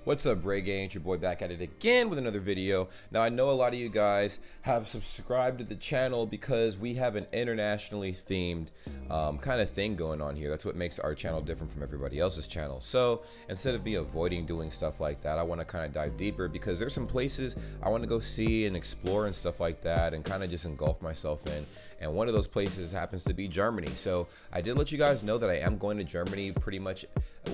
What's up, Bray Gang? It's your boy back at it again with another video. Now, I know a lot of you guys have subscribed to the channel because we have an internationally themed kind of thing going on here. That's what makes our channel different from everybody else's channel. So instead of me avoiding doing stuff like that, I want to kind of dive deeper because there's some places I want to go see and explore and stuff like that and kind of just engulf myself in. And one of those places happens to be Germany. So I did let you guys know that I am going to Germany pretty much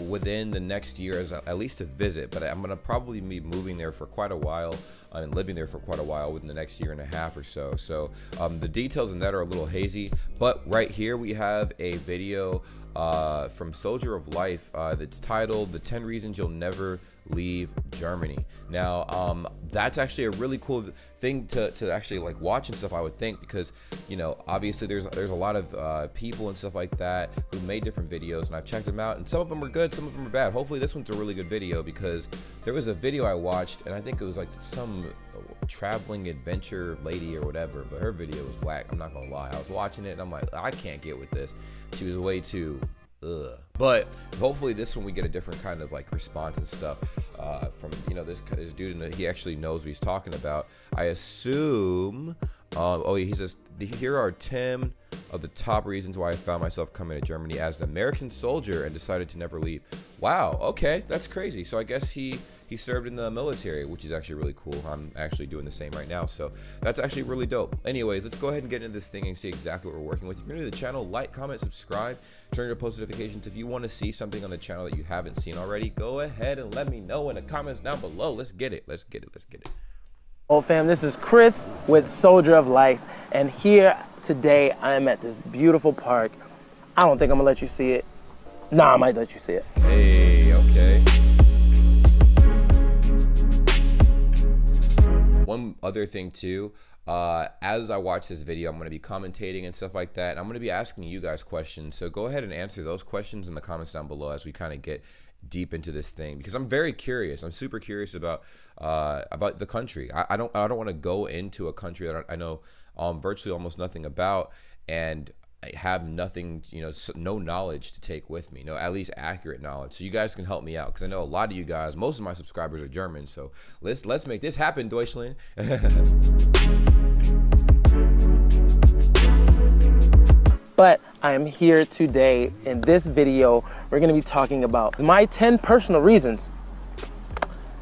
within the next year, as at least to visit, but I'm gonna probably be moving there for quite a while and living there for quite a while within the next year and a half or so. So the details in that are a little hazy, but right here we have a video from Soldier of Life that's titled "The 10 Reasons You'll Never Leave Germany." Now that's actually a really cool thing to actually like watch and stuff, I would think, because you know, obviously there's a lot of people and stuff like that who made different videos, and I've checked them out, and some of them are good, some of them are bad. Hopefully this one's a really good video, because there was a video I watched and I think it was like some traveling adventure lady or whatever, but her video was whack. I'm not gonna lie, I was watching it and I'm like, I can't get with this. She was way too but hopefully this one we get a different kind of like response and stuff from, you know, this dude, and he actually knows what he's talking about, I assume. Oh, he says, here are 10 of the top reasons why I found myself coming to Germany as an American soldier and decided to never leave. Wow, okay, that's crazy. So I guess he served in the military, which is actually really cool. I'm actually doing the same right now, so that's actually really dope. Anyways, let's go ahead and get into this thing and see exactly what we're working with. If you're new to the channel, like, comment, subscribe, turn your post notifications. If you want to see something on the channel that you haven't seen already, go ahead and let me know in the comments down below. Let's get it. Let's get it. Let's get it. Oh fam, this is Chris with Soldier of Life, and here today I am at this beautiful park. I don't think I'm gonna let you see it. Nah, I might let you see it. Hey, okay. One other thing too, as I watch this video, I'm going to be commentating and stuff like that, and I'm going to be asking you guys questions, so go ahead and answer those questions in the comments down below as we kind of get deep into this thing, because I'm very curious. I'm super curious about the country. I don't want to go into a country that I know virtually almost nothing about, and I have nothing, you know, no knowledge to take with me, no, at least accurate knowledge. So you guys can help me out, because I know a lot of you guys, most of my subscribers are German, so let's make this happen, Deutschland. But I am here today. In this video, we're gonna be talking about my 10 personal reasons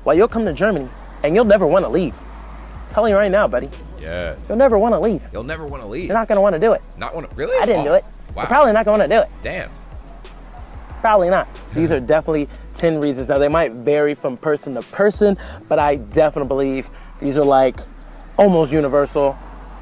why you'll come to Germany and you'll never want to leave. I'm telling you right now, buddy. Yes. You'll never want to leave. You'll never want to leave. You're not gonna want to do it. Not want to, really? I didn't do it. Wow. You're probably not gonna want to do it. Damn. Probably not. These are definitely 10 reasons. Now, they might vary from person to person, but I definitely believe these are like almost universal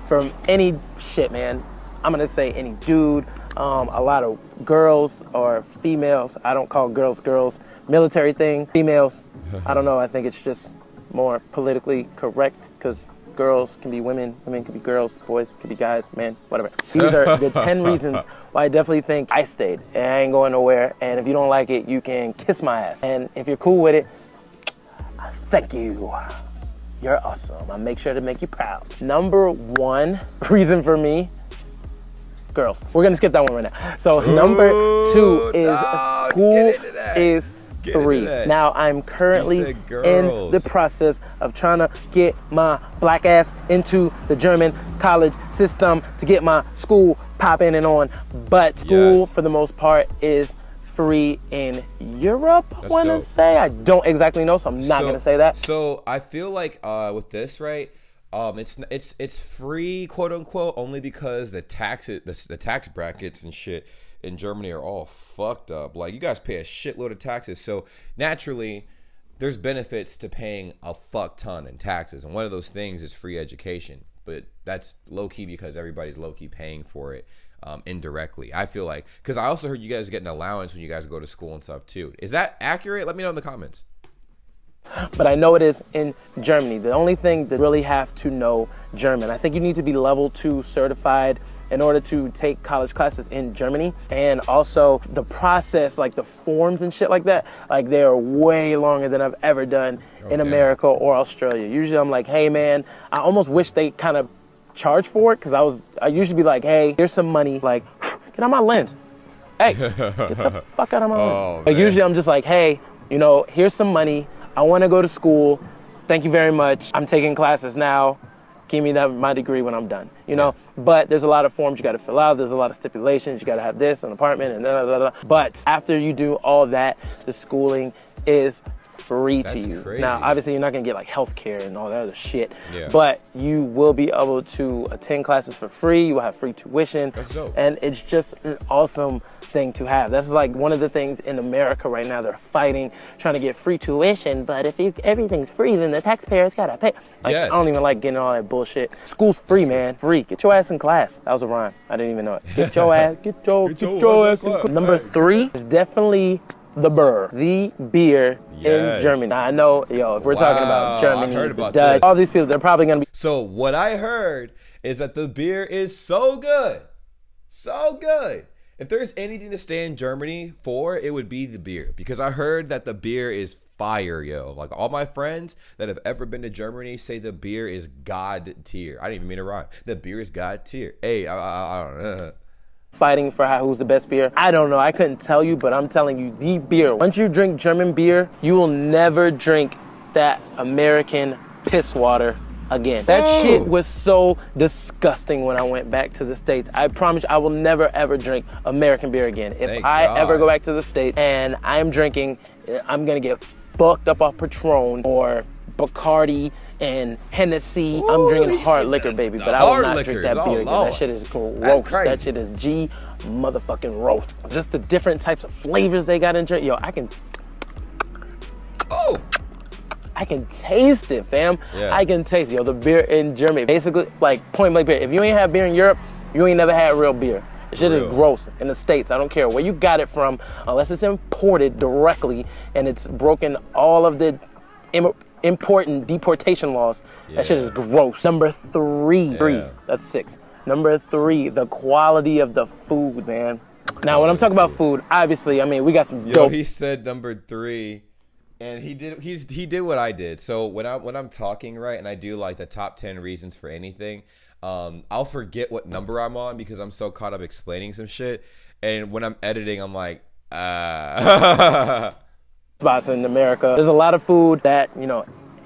from any shit, man. I'm gonna say any dude, a lot of girls or females. I don't call girls, military thing. Females, I don't know, I think it's just more politically correct, because girls can be women, women can be girls, boys can be guys, man, whatever. These are the 10 reasons why I definitely think I stayed and I ain't going nowhere. And if you don't like it, you can kiss my ass. And if you're cool with it, thank you. You're awesome. I'll make sure to make you proud. Number 1 reason for me, girls. We're gonna skip that one right now. So number 2 is school is free. Now I'm currently in the process of trying to get my black ass into the German college system to get my school popping and on. But school, for the most part, is free in Europe. I want to say, I don't exactly know, so I'm not gonna say that. So I feel like with this, right? It's free, quote unquote, only because the tax brackets and shit in Germany are all fucked up. Like, you guys pay a shitload of taxes, so naturally there's benefits to paying a fuck ton in taxes, and one of those things is free education. But that's low-key because everybody's low-key paying for it indirectly, I feel like, because I also heard you guys get an allowance when you guys go to school and stuff too. Is that accurate? Let me know in the comments. But I know it is in Germany. The only thing that really have to know German. I think you need to be level 2 certified in order to take college classes in Germany. And also the process, like the forms and shit like that, like they're way longer than I've ever done in America or Australia. Usually I'm like, hey man, I almost wish they kind of charge for it, because I usually be like, hey, here's some money, like, get out my lens. Hey, get the fuck out of my lens. Like, usually I'm just like, hey, you know, here's some money. I want to go to school. Thank you very much. I'm taking classes now. Give me my degree when I'm done, you know? But there's a lot of forms you got to fill out. There's a lot of stipulations. You got to have this, an apartment, and blah, blah, blah. But after you do all that, the schooling is free to you. Crazy. Now, obviously, you're not going to get like healthcare and all that other shit, yeah. but you will be able to attend classes for free. You will have free tuition. That's dope. And it's just an awesome thing to have. That's like one of the things in America right now. They're fighting, trying to get free tuition, but if everything's free, then the taxpayers gotta pay. Like, yes. I don't even like getting all that bullshit. School's free, man. Free. Get your ass in class. That was a rhyme. I didn't even know it. Get your ass, get your ass in class. Number 3 is definitely the Bray, the beer in Germany. Now, I know, if we're talking about Germany, the Dutch, all these people, they're probably gonna be. So what I heard is that the beer is so good, so good. If there's anything to stay in Germany for, it would be the beer, because I heard that the beer is fire, yo. Like, all my friends that have ever been to Germany say the beer is god tier. I didn't even mean to rhyme. The beer is god tier. Hey, I don't know. Fighting for who's the best beer. I don't know. I couldn't tell you, but I'm telling you, the beer. Once you drink German beer, you will never drink that American piss water again. That shit was so disgusting when I went back to the States. I promise you, I will never ever drink American beer again. If I ever go back to the States and I'm drinking, I'm gonna get fucked up off Patron or Bacardi and Hennessy. Ooh, I'm drinking hard liquor, baby, but I will not drink that beer again. That shit is gross. That shit is G motherfucking roast. Just the different types of flavors they got in drink. Yo, I can taste it, fam. Yeah. I can taste it. Yo, the beer in Germany, basically, like, point blank beer. If you ain't had beer in Europe, you ain't never had real beer. The shit is gross. In the States, I don't care where you got it from, unless it's imported directly and it's broken all of the import and deportation laws. That shit is gross. Number 3. That's 6. Number 3, the quality of the food, man. Now, when I'm talking about food, obviously, I mean, we got some dope. He said number 3. And he did what I did. So when I'm talking, right, and I do like the top 10 reasons for anything, I'll forget what number I'm on because I'm so caught up explaining some shit. And when I'm editing, I'm like, spots in America. There's a lot of food that,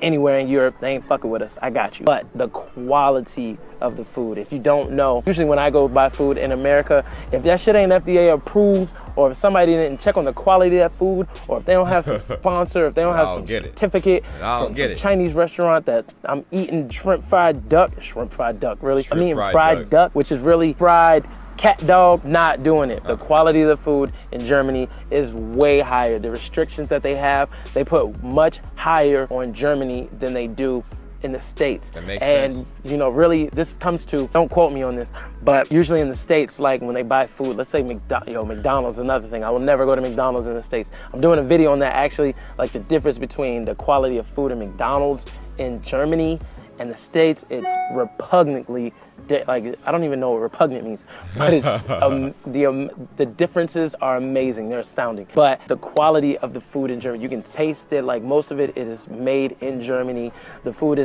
anywhere in Europe, they ain't fucking with us. I got you. But the quality of the food, if you don't know, usually when I go buy food in America, if that shit ain't FDA approved, or if somebody didn't check on the quality of that food, or if they don't have some sponsor, if they don't have some certificate from some Chinese restaurant that I'm eating shrimp fried duck, really? I'm eating fried duck, which is really fried cat dog, not doing it. The quality of the food in Germany is way higher. The restrictions that they have, they put much higher on Germany than they do in the States. That makes sense. And really, this comes to, don't quote me on this, but usually in the States, like when they buy food, let's say McDonald's, another thing. I will never go to McDonald's in the States. I'm doing a video on that actually, like the difference between the quality of food in McDonald's in Germany and the States. It's repugnantly, like, I don't even know what repugnant means, but it's the differences are amazing. They're astounding. But the quality of the food in Germany, you can taste it. Like, most of it is made in Germany. The food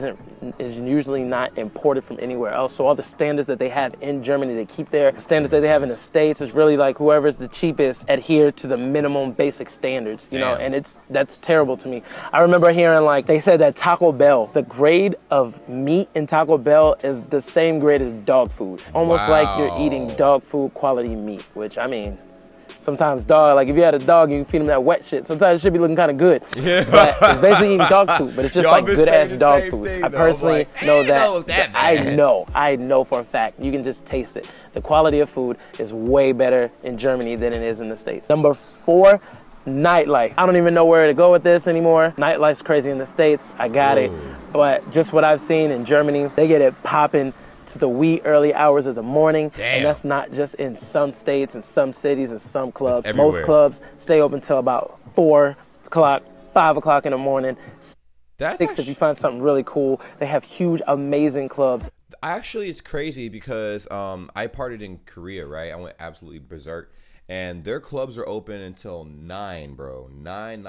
is usually not imported from anywhere else. So all the standards that they have in Germany, they keep there. The standards that they have in the States is really like whoever's the cheapest adhere to the minimum basic standards, you know, and that's terrible to me. I remember hearing, like, they said that Taco Bell, the grade of meat in Taco Bell is the same grade as dog food. Almost like you're eating dog food quality meat, which, I mean, sometimes dog, like if you had a dog, you can feed them that wet shit. Sometimes it should be looking kind of good. Yeah. But it's basically eating dog food, but it's just like good ass dog food. I personally know that. I know for a fact. You can just taste it. The quality of food is way better in Germany than it is in the States. Number 4, nightlife. I don't even know where to go with this anymore. Nightlife's crazy in the States. I got it. But just what I've seen in Germany, they get it popping to the wee early hours of the morning. And that's not just in some states and some cities and some clubs. Most clubs stay open till about 4 o'clock, 5 o'clock in the morning. That's 6 if you find something really cool. They have huge, amazing clubs. Actually, it's crazy because I partied in Korea, right? I went absolutely berserk. And their clubs are open until 9, bro. 9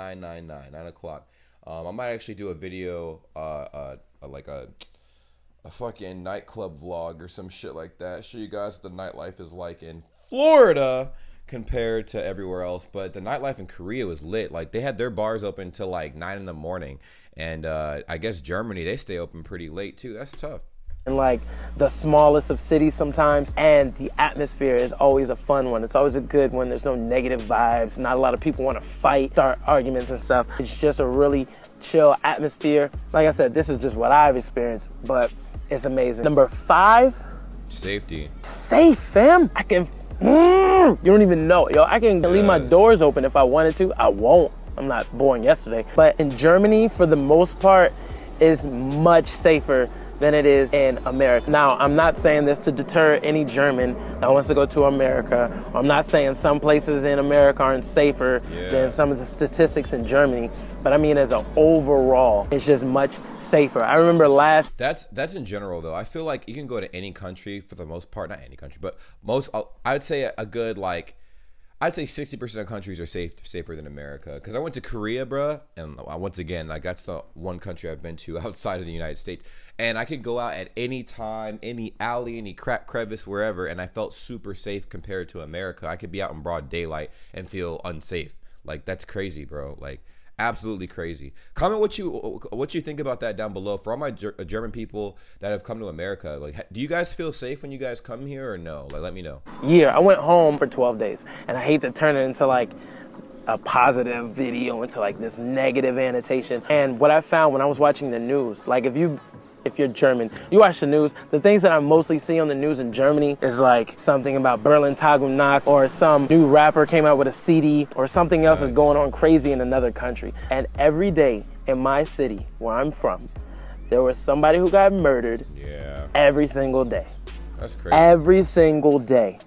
o'clock. I might actually do a video, like a fucking nightclub vlog or some shit like that. Show you guys what the nightlife is like in Florida. compared to everywhere else, but the nightlife in Korea was lit. Like, they had their bars open till like 9 in the morning, and I guess Germany, they stay open pretty late too. That's tough. In like the smallest of cities sometimes, and the atmosphere is always a fun one. It's always a good one. There's no negative vibes. Not a lot of people want to fight, start arguments and stuff. It's just a really chill atmosphere. Like I said, this is just what I've experienced, but it's amazing. Number 5, safety. Safe, fam. I can, you don't even know. Yo, I can leave my doors open if I wanted to. I won't. I'm not born yesterday. But in Germany, for the most part, is much safer than it is in America. Now, I'm not saying this to deter any German that wants to go to America. I'm not saying some places in America aren't safer than some of the statistics in Germany, but I mean as an overall, it's just much safer. I remember last... That's in general though. I feel like you can go to any country for the most part, not any country, but most, I'd say a good like, I'd say 60% of countries are safer than America. Because I went to Korea, bruh, and once again, like that's the one country I've been to outside of the United States. And I could go out at any time, any alley, any crack crevice, wherever, and I felt super safe compared to America. I could be out in broad daylight and feel unsafe. Like, that's crazy, bro. Like, absolutely crazy. Comment what you think about that down below. For all my German people that have come to America, like, do you guys feel safe when you guys come here or no? Like, let me know. I went home for 12 days, and I hate to turn it into like a positive video, into like this negative annotation. And what I found when I was watching the news, like if you're German, you watch the news, the things that I mostly see on the news in Germany is like something about Berlin Tag und Nacht, or some new rapper came out with a CD, or something else is going on crazy in another country. And every day in my city, where I'm from, there was somebody who got murdered every single day. That's crazy. Every single day.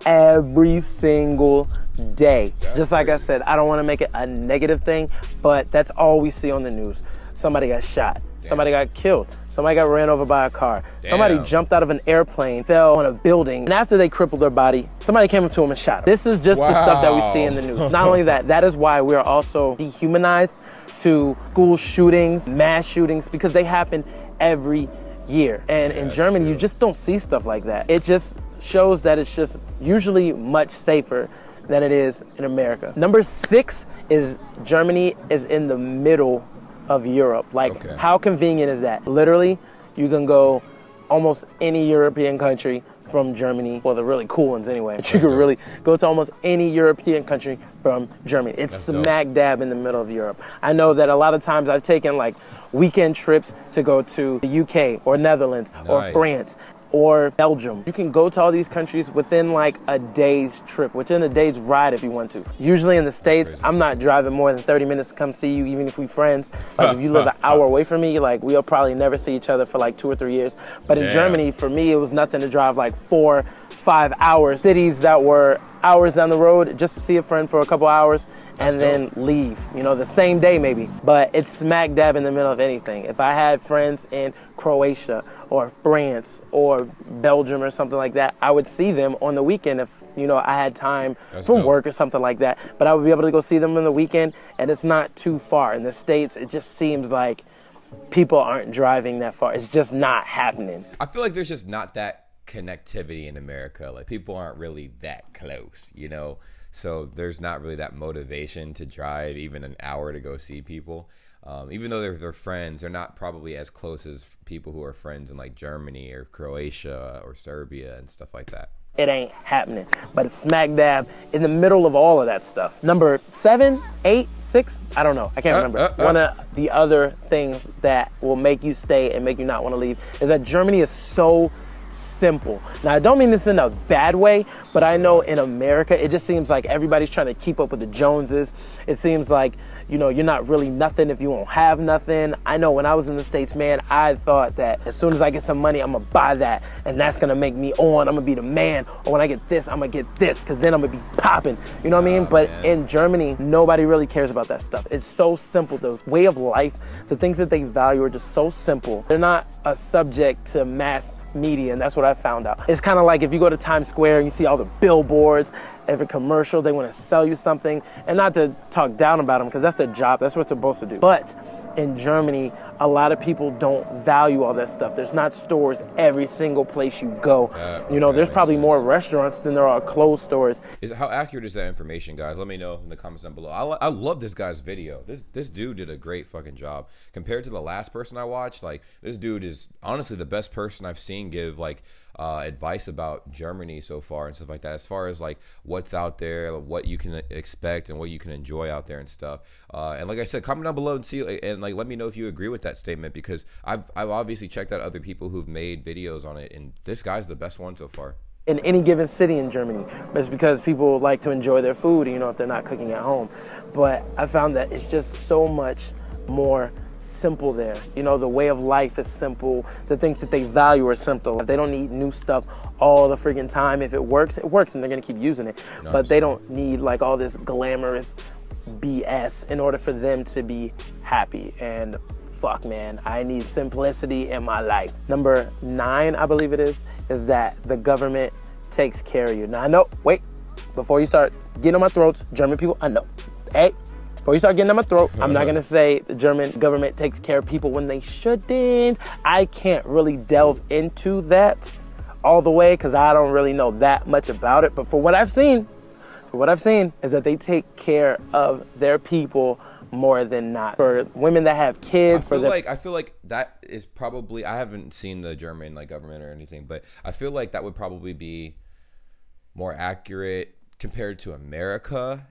Every single day. That's just like crazy. I said, I don't want to make it a negative thing, but that's all we see on the news. Somebody got shot. Somebody got killed. Somebody got ran over by a car. Somebody jumped out of an airplane, fell on a building, and after they crippled their body, somebody came up to them and shot them. This is just the stuff that we see in the news. Not only that, that is why we are also dehumanized to school shootings, mass shootings, because they happen every year. And in Germany, you just don't see stuff like that. It just shows that it's just usually much safer than it is in America. Number 6 is Germany is in the middle of Europe. Like, how convenient is that? Literally, you can go almost any European country from Germany. Well, the really cool ones anyway. But you can really go to almost any European country from Germany. It's smack dab in the middle of Europe. I know that a lot of times I've taken like weekend trips to go to the UK or Netherlands or France or Belgium. You can go to all these countries within like a day's trip, within a day's ride if you want to. Usually in the States, I'm not driving more than 30 minutes to come see you, even if we friends. Like if you live an hour away from me, like we'll probably never see each other for like 2 or 3 years. But in Germany, for me, it was nothing to drive like 4, 5 hours. Cities that were hours down the road just to see a friend for a couple hours and then leave, you know, the same day maybe. But it's smack dab in the middle of anything. If I had friends in Croatia or France or Belgium or something like that, I would see them on the weekend if, you know, I had time from work or something like that. But I would be able to go see them on the weekend, and it's not too far. In the States, it just seems like people aren't driving that far. It's just not happening. I feel like there's just not that connectivity in America. Like, people aren't really that close, you know? So there's not really that motivation to drive even an hour to go see people. Even though they're friends, they're not probably as close as people who are friends in like Germany or Croatia or Serbia and stuff like that. It ain't happening. But it's smack dab in the middle of all of that stuff. Number 7, 8, 6, I don't know. I can't remember. One of the other things that will make you stay and make you not want to leave is that Germany is so simple. Now, I don't mean this in a bad way, but I know in America, it just seems like everybody's trying to keep up with the Joneses. It seems like, you know, you're not really nothing if you won't have nothing. I know when I was in the States, man, I thought that as soon as I get some money, I'm gonna buy that, and that's gonna make me on. I'm gonna be the man. Or when I get this, I'm gonna get this, because then I'm gonna be popping. You know what I mean? But in Germany, nobody really cares about that stuff. It's so simple. The way of life, the things that they value are just so simple. They're not a subject to mass media, and that's what I found out. It's kind of like if you go to Times Square and you see all the billboards, every commercial, they want to sell you something, and not to talk down about them because that's their job, that's what they're supposed to do. But in Germany, a lot of people don't value all that stuff. There's not stores every single place you go. You know, there's probably more restaurants than there are clothes stores. How accurate is that information, guys? Let me know in the comments down below. I love this guy's video. This dude did a great fucking job. Compared to the last person I watched, like, this dude is honestly the best person I've seen give, like, advice about Germany so far and stuff like that, as far as like what's out there, what you can expect and what you can enjoy out there and stuff. And like I said, comment down below and see, and like let me know if you agree with that statement, because I've obviously checked out other people who've made videos on it, and this guy's the best one so far. In any given city in Germany, but it's because people like to enjoy their food, you know, if they're not cooking at home. But I found that it's just so much more simple there. You know, the way of life is simple. The things that they value are simple. They don't need new stuff all the freaking time. If it works, and they're gonna keep using it. Nice. But they don't need like all this glamorous BS in order for them to be happy. And fuck, man, I need simplicity in my life. Number 9, I believe it is that the government takes care of you. Now I know, wait, before you start getting on my throats, German people, I know. Hey, before you start getting on my throat, I'm not gonna say the German government takes care of people when they shouldn't. I can't really delve into that all the way because I don't really know that much about it. But for what I've seen is that they take care of their people more than not. For women that have kids, I feel like that is probably, I haven't seen the German like government or anything, but I feel like that would probably be more accurate compared to America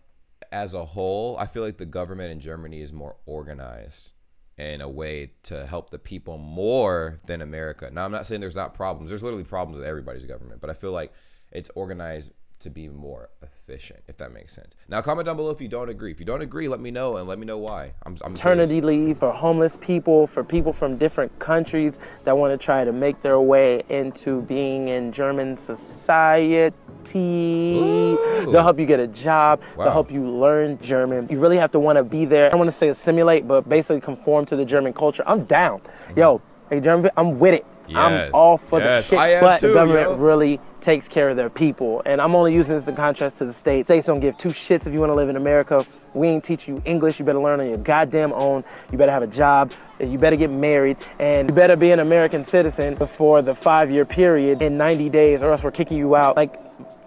as a whole. I feel like the government in Germany is more organized in a way to help the people more than America. Now, I'm not saying there's not problems. There's literally problems with everybody's government, but I feel like it's organized to be more efficient, if that makes sense. Now, comment down below if you don't agree. If you don't agree, let me know, and let me know why. I'm maternity leave for homeless people, for people from different countries that want to try to make their way into being in German society. Ooh. They'll help you get a job. Wow. They'll help you learn German. You really have to want to be there. I don't want to say assimilate, but basically conform to the German culture. I'm down. Yo, hey, German, I'm with it. Yes. I'm all for the shit, but the government really takes care of their people. And I'm only using this in contrast to the States. States don't give two shits if you want to live in America. We ain't teaching you English. You better learn on your goddamn own. You better have a job. You better get married. And you better be an American citizen before the 5-year period in 90 days, or else we're kicking you out. Like,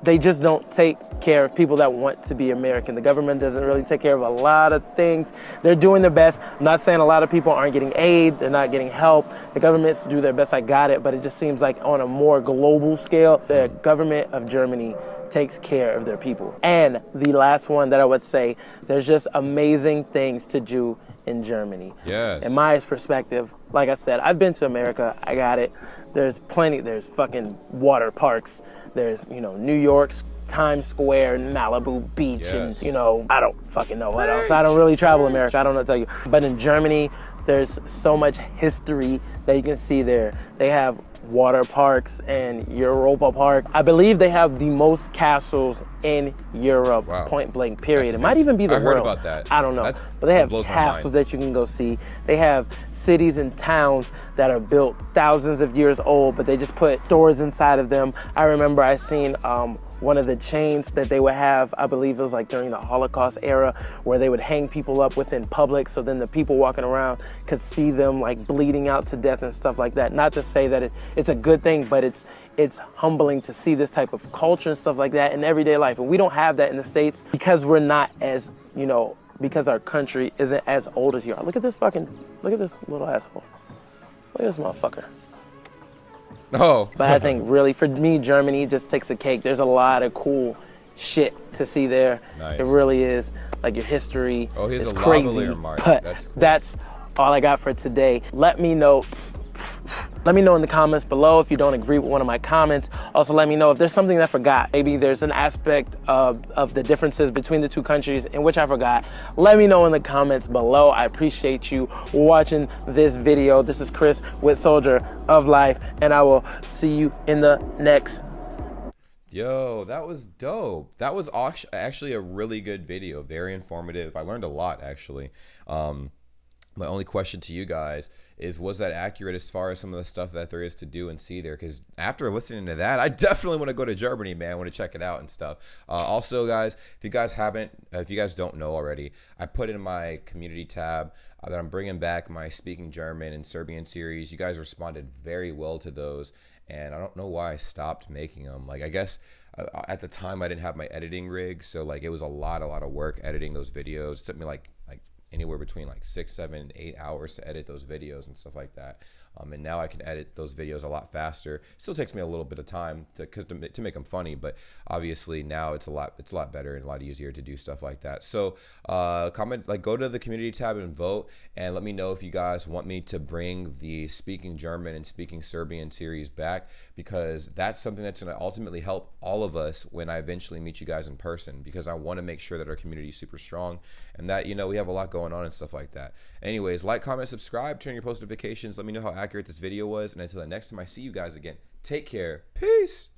they just don't take care of people that want to be American. The government doesn't really take care of a lot of things. They're doing their best. I'm not saying a lot of people aren't getting aid. They're not getting help. The governments do their best. I got it. But it just seems like on a more global scale, the government of Germany takes care of their people. And the last one that I would say, there's just amazing things to do in Germany. Yes. In my perspective, like I said, I've been to America. I got it. There's plenty. There's fucking water parks. There's, you know, New York's Times Square, Malibu Beach, yes. And, you know, I don't fucking know what else. I don't really travel America. I don't know what to tell you. But in Germany, there's so much history that you can see there. They have water parks and Europa Park. I believe they have the most castles in Europe, wow. Point blank, period. It might even be the world. I heard about that. I don't know. But they have castles that you can go see. They have cities and towns that are built thousands of years old, but they just put stores inside of them. I remember I seen one of the chains that they would have, I believe it was like during the Holocaust era, where they would hang people up within public, so then the people walking around could see them like bleeding out to death and stuff like that. Not to say that it's a good thing, but it's humbling to see this type of culture and stuff like that in everyday life. And we don't have that in the States because we're not as, you know, because our country isn't as old as you are. Look at this little asshole. Look at this motherfucker. Oh. But I think really, for me, Germany just takes a cake. There's a lot of cool shit to see there. Nice. It really is. Like your history. Oh, here's a lava layer mark. But that's cool. That's all I got for today. Let me know in the comments below if you don't agree with one of my comments. Also, let me know if there's something that I forgot. Maybe there's an aspect of the differences between the two countries in which I forgot. Let me know in the comments below. I appreciate you watching this video. This is Chris with Soldier of Life, and I will see you in the next. Yo, that was dope. That was actually a really good video. Very informative. I learned a lot, actually. My only question to you guys is, was that accurate as far as some of the stuff that there is to do and see there? Because after listening to that, I definitely want to go to Germany, man. I want to check it out and stuff. Also, guys, if you guys don't know already, I put in my community tab, that I'm bringing back my speaking German and Serbian series. You guys responded very well to those, and I don't know why I stopped making them. Like, I guess at the time I didn't have my editing rig, so like it was a lot of work editing those videos. It took me like anywhere between like 6, 7, 8 hours to edit those videos and stuff like that. And now I can edit those videos a lot faster. Still takes me a little bit of time to make them funny, but obviously now it's a lot better and a lot easier to do stuff like that. So comment, like, go to the community tab and vote, and let me know if you guys want me to bring the speaking German and speaking Serbian series back, because that's something that's going to ultimately help all of us when I eventually meet you guys in person, because I want to make sure that our community is super strong and that, you know, we have a lot going on and stuff like that. Anyways, like, comment, subscribe, turn your post notifications. Let me know how accurate this video was, and until the next time I see you guys again, take care. Peace.